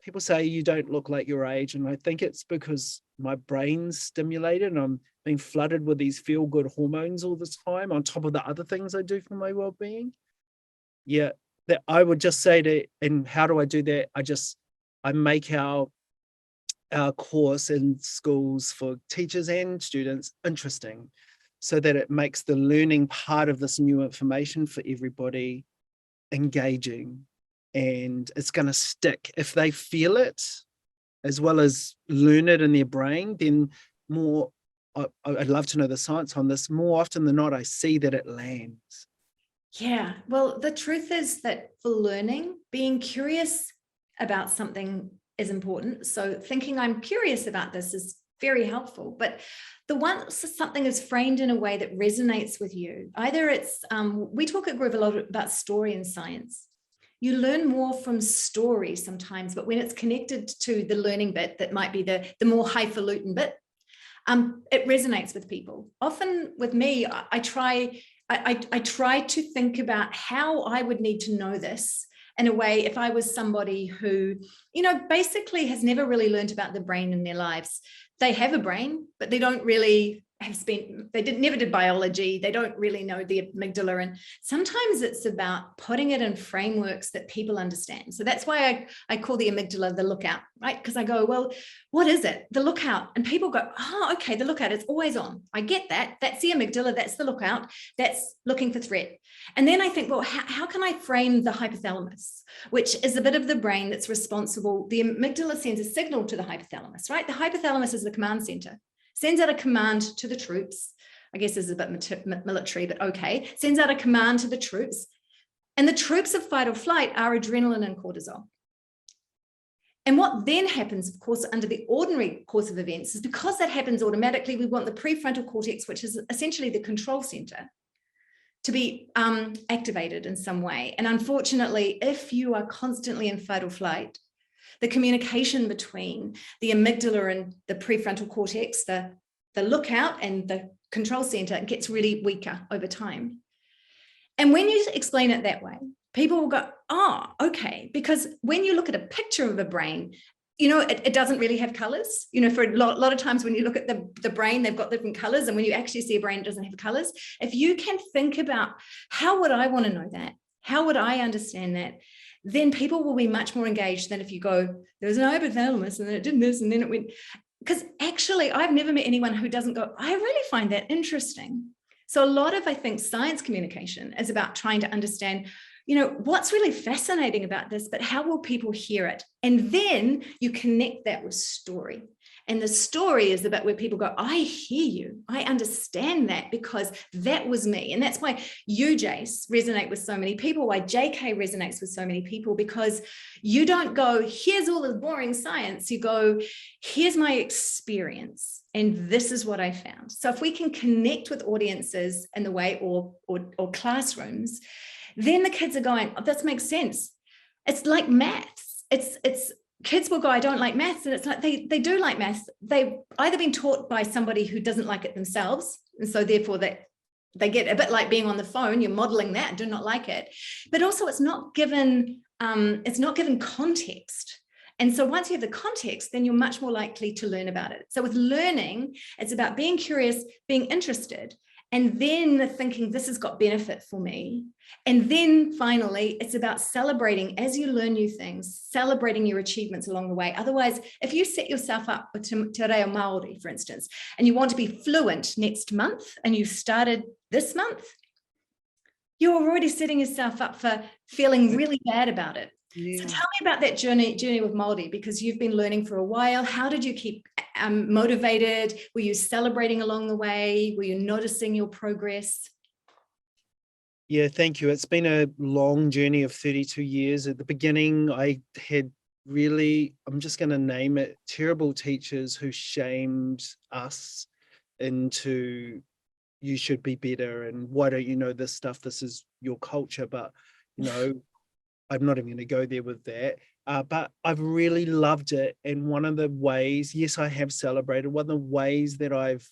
Speaker 2: people say you don't look like your age. And I think it's because my brain's stimulated and I'm being flooded with these feel-good hormones all the time on top of the other things I do for my well-being. Yeah, that I would just say to, and how do I do that? I make our course in schools for teachers and students interesting so that it makes the learning part of this new information for everybody engaging, and it's going to stick. If they feel it as well as learn it in their brain, then more I'd love to know the science on this. More often than not, I see that it lands.
Speaker 1: Yeah, well, the truth is that for learning, being curious about something is important. So thinking I'm curious about this is very helpful. But once something is framed in a way that resonates with you, either it's, we talk at Groov a lot about story and science. You learn more from story sometimes, but when it's connected to the learning bit, that might be the more highfalutin bit, it resonates with people. Often with me, I try to think about how I would need to know this in a way if I was somebody who, basically has never really learned about the brain in their lives. They have a brain, but they don't really never did biology. They don't really know the amygdala. And sometimes it's about putting it in frameworks that people understand. So that's why I call the amygdala the lookout, right? Because I go, well, what is it? The lookout. And people go, oh, okay, the lookout, it's always on. I get that. That's the amygdala. That's the lookout. That's looking for threat. And then I think, well, how can I frame the hypothalamus, which is a bit of the brain that's responsible. The amygdala sends a signal to the hypothalamus, right? The hypothalamus is the command center. Sends out a command to the troops. I guess this is a bit military, but okay. Sends out a command to the troops. And the troops of fight or flight are adrenaline and cortisol. And what then happens, of course, under the ordinary course of events is because that happens automatically, we want the prefrontal cortex, which is essentially the control center, to be activated in some way. And unfortunately, if you are constantly in fight or flight, the communication between the amygdala and the prefrontal cortex, the lookout and the control center, gets really weaker over time. And when you explain it that way, people will go, oh, okay. Because when you look at a picture of a brain, it doesn't really have colors. For a lot of times when you look at the brain, they've got different colors. And when you actually see a brain, it doesn't have colors. If you can think about how would I want to know that? How would I understand that? Then people will be much more engaged than if you go, there was an hypothalamus and then it did this and then it went. Because actually, I've never met anyone who doesn't go, I really find that interesting. So a lot of, I think, science communication is about trying to understand, what's really fascinating about this, but how will people hear it? And then you connect that with story. And the story is the bit where people go, I hear you. I understand that because that was me. And that's why you, Jase, resonate with so many people, why JK resonates with so many people, because you don't go, here's all the boring science. You go, here's my experience. And this is what I found. So if we can connect with audiences in the way or classrooms, then the kids are going, oh, this makes sense. It's like maths. It's kids will go, I don't like maths. And it's like, they do like maths. They've either been taught by somebody who doesn't like it themselves. And so therefore they get a bit like being on the phone, you're modeling that, do not like it. But also it's not given context. And so once you have the context, then you're much more likely to learn about it. So with learning, it's about being curious, being interested, and then thinking this has got benefit for me. And then finally, it's about celebrating as you learn new things, celebrating your achievements along the way. Otherwise, if you set yourself up with Te Reo Māori, for instance, and you want to be fluent next month and you started this month, you're already setting yourself up for feeling really bad about it. Yeah. So tell me about that journey with Māori, because you've been learning for a while. How did you keep motivated? Were you celebrating along the way? Were you noticing your progress?
Speaker 2: Yeah, thank you. It's been a long journey of 32 years. At the beginning, I had really, I'm just going to name it, terrible teachers who shamed us into, you should be better, and why don't you know this stuff? This is your culture. But, I'm not even going to go there with that. But I've really loved it. And one of the ways, yes, I have celebrated, one of the ways that I've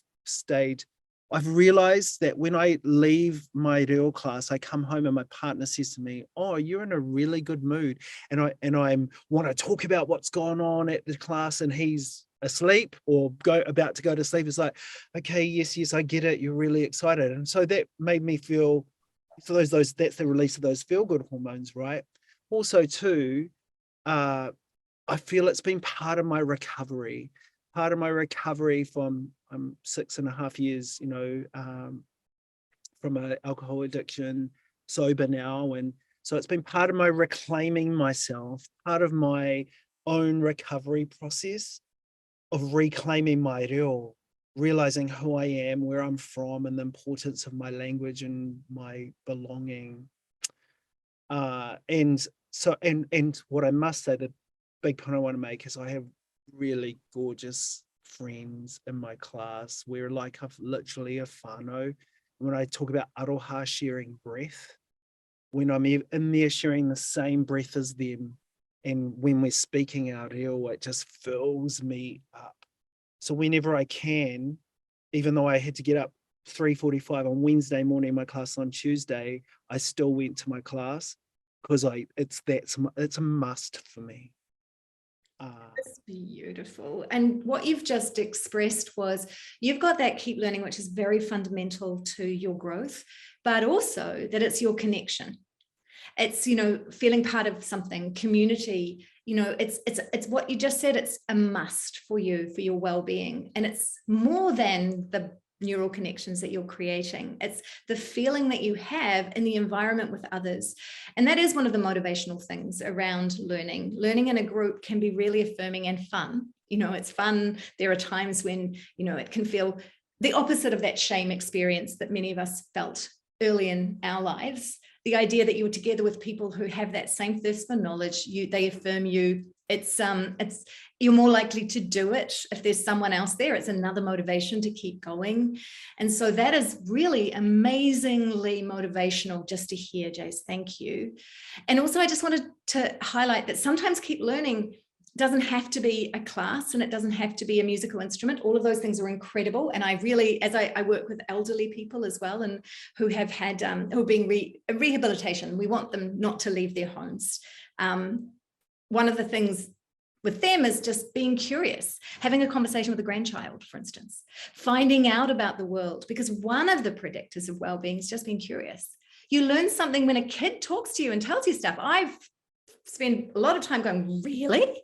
Speaker 2: realized that when I leave my reo class, I come home and my partner says to me, oh, you're in a really good mood. And I want to talk about what's gone on at the class, and he's asleep or about to go to sleep. It's like, okay, yes, I get it. You're really excited. And so that made me feel, so that's the release of those feel-good hormones, right? Also, too, I feel it's been part of my recovery from 6.5 years, from an alcohol addiction, sober now. And so it's been part of my reclaiming myself, part of my own recovery process of reclaiming my reo, realizing who I am, where I'm from, and the importance of my language and my belonging. And what I must say, the big point I want to make is I have really gorgeous friends in my class. We're like literally a whānau. When I talk about aroha, sharing breath, when I'm in there sharing the same breath as them, and when we're speaking our reo, it just fills me up. So whenever I can, even though I had to get up 3:45 on Wednesday morning, my class on Tuesday, I still went to my class because it's a must for me.
Speaker 1: That's beautiful. And what you've just expressed was you've got that keep learning, which is very fundamental to your growth, but also that it's your connection. It's, you know, feeling part of something, community, you know, it's what you just said, it's a must for you, for your well-being. And it's more than the neural connections that you're creating. It's the feeling that you have in the environment with others. And that is one of the motivational things around learning. Learning in a group can be really affirming and fun. You know, it's fun. There are times when, you know, it can feel the opposite of that shame experience that many of us felt early in our lives. The idea that you're together with people who have that same thirst for knowledge, they affirm you. It's you're more likely to do it if there's someone else there. It's another motivation to keep going. And so that is really amazingly motivational just to hear, Jase. Thank you. And also I just wanted to highlight that sometimes keep learning doesn't have to be a class, and it doesn't have to be a musical instrument. All of those things are incredible. And I really, as I work with elderly people as well, and who have had, who are being rehabilitation, we want them not to leave their homes. One of the things with them is just being curious, having a conversation with a grandchild, for instance, finding out about the world, because one of the predictors of well-being is just being curious. You learn something when a kid talks to you and tells you stuff. I've spent a lot of time going, really?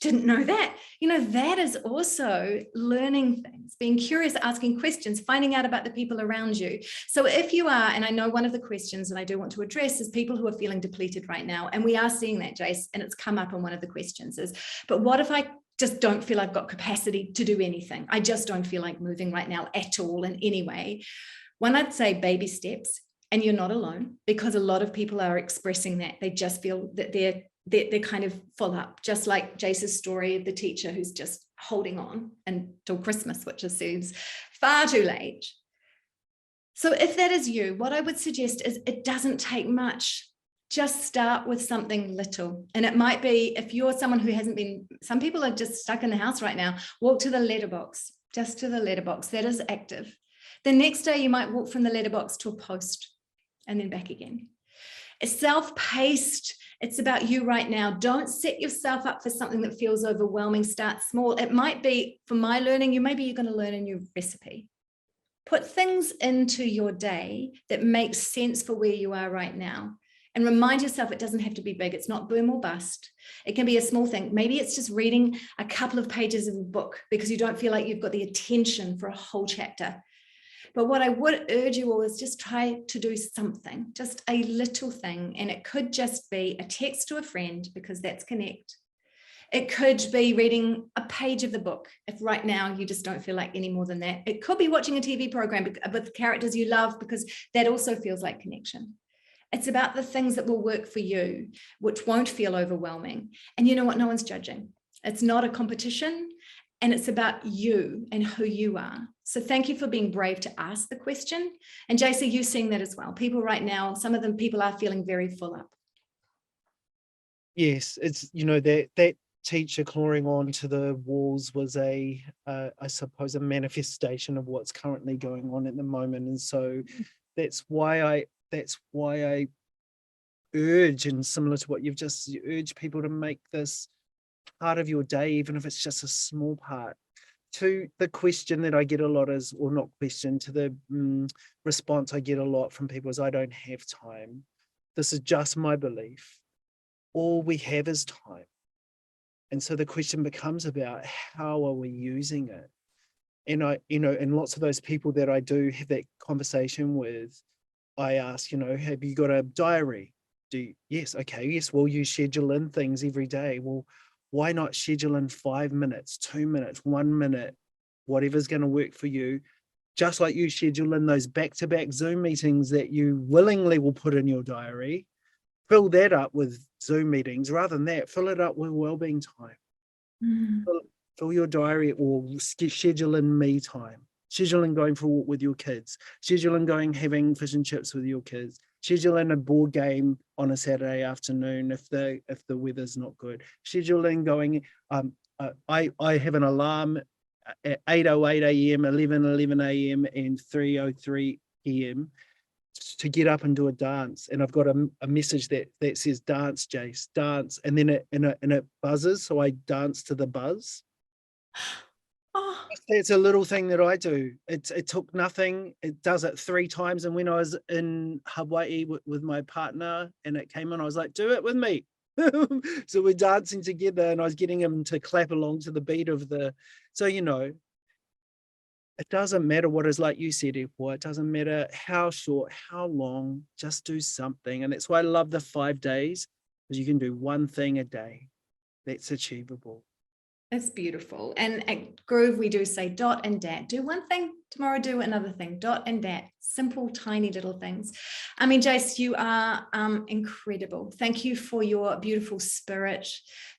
Speaker 1: Didn't know that. You know, that is also learning things, being curious, asking questions, finding out about the people around you. So if you are, and I know one of the questions that I do want to address is people who are feeling depleted right now, and we are seeing that, Jase, and it's come up in one of the questions is, but what if I just don't feel I've got capacity to do anything? I just don't feel like moving right now at all in any way. One, I'd say baby steps, and you're not alone, because a lot of people are expressing that. They just feel that they're kind of full up, just like Jase's story of the teacher who's just holding on until Christmas, which seems far too late. So if that is you, what I would suggest is it doesn't take much. Just start with something little. And it might be, if you're someone who hasn't been, some people are just stuck in the house right now, walk to the letterbox, just to the letterbox. That is active. The next day you might walk from the letterbox to a post and then back again. It's self-paced. It's about you right now. Don't set yourself up for something that feels overwhelming. Start small. It might be, for my learning, maybe you're going to learn a new recipe. Put things into your day that makes sense for where you are right now. And remind yourself it doesn't have to be big. It's not boom or bust. It can be a small thing. Maybe it's just reading a couple of pages of a book because you don't feel like you've got the attention for a whole chapter. But what I would urge you all is just try to do something, just a little thing. And it could just be a text to a friend, because that's connect. It could be reading a page of the book, if right now you just don't feel like any more than that. It could be watching a TV program with characters you love, because that also feels like connection. It's about the things that will work for you, which won't feel overwhelming. And you know what? No one's judging. It's not a competition. And it's about you and who you are. So thank you for being brave to ask the question. And Jase, you're seeing that as well. People right now, some of them people are feeling very full up.
Speaker 2: Yes, it's, you know, that teacher clawing onto the walls was I suppose, a manifestation of what's currently going on at the moment. And so that's why I urge, and similar to what you've just urged, people to make this part of your day, even if it's just a small part. To the question that I get a lot is, or not question, to the response I get a lot from people is, I don't have time. This is just my belief. All we have is time. And so the question becomes about how are we using it? And and lots of those people that I do have that conversation with, I ask, have you got a diary? Yes, okay, yes, well, you schedule in things every day. Well, why not schedule in 5 minutes, 2 minutes, 1 minute whatever's going to work for you. Just like you schedule in those back-to-back Zoom meetings that you willingly will put in your diary, fill that up with Zoom meetings. Rather than that, fill it up with wellbeing time.
Speaker 1: Mm.
Speaker 2: Fill your diary or schedule in me time. Schedule in going for a walk with your kids. Schedule in going having fish and chips with your kids. Schedule in a board game on a Saturday afternoon if the weather's not good. Schedule in going. I have an alarm at 8:08 a.m., 11:11 a.m. and 3:03 p.m. to get up and do a dance. And I've got a message that says dance, Jase, dance, and then it buzzes, so I dance to the buzz.
Speaker 1: Oh.
Speaker 2: It's a little thing that I do. It took nothing. It does it 3 times, and when I was in Hawaii with my partner and it came on, I was like, do it with me. So we're dancing together, and I was getting him to clap along to the beat of the, so it doesn't matter what it's like you said, Epua. It doesn't matter how short, how long, just do something. And that's why I love the 5 days, because you can do one thing a day that's achievable.
Speaker 1: It's beautiful. And at Groove, we do say dot and dat. Do one thing, tomorrow do another thing. Dot and dat. Simple, tiny little things. I mean, Jase, you are incredible. Thank you for your beautiful spirit,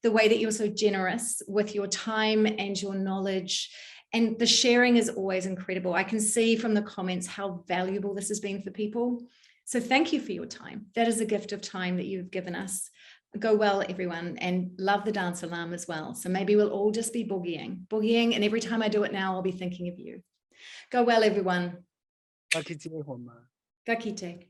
Speaker 1: the way that you're so generous with your time and your knowledge. And the sharing is always incredible. I can see from the comments how valuable this has been for people. So thank you for your time. That is a gift of time that you've given us. Go well, everyone, and love the dance alarm as well. So maybe we'll all just be boogieing, and every time I do it now, I'll be thinking of you. Go well, everyone.
Speaker 2: Ka kite homa.
Speaker 1: Ka kite.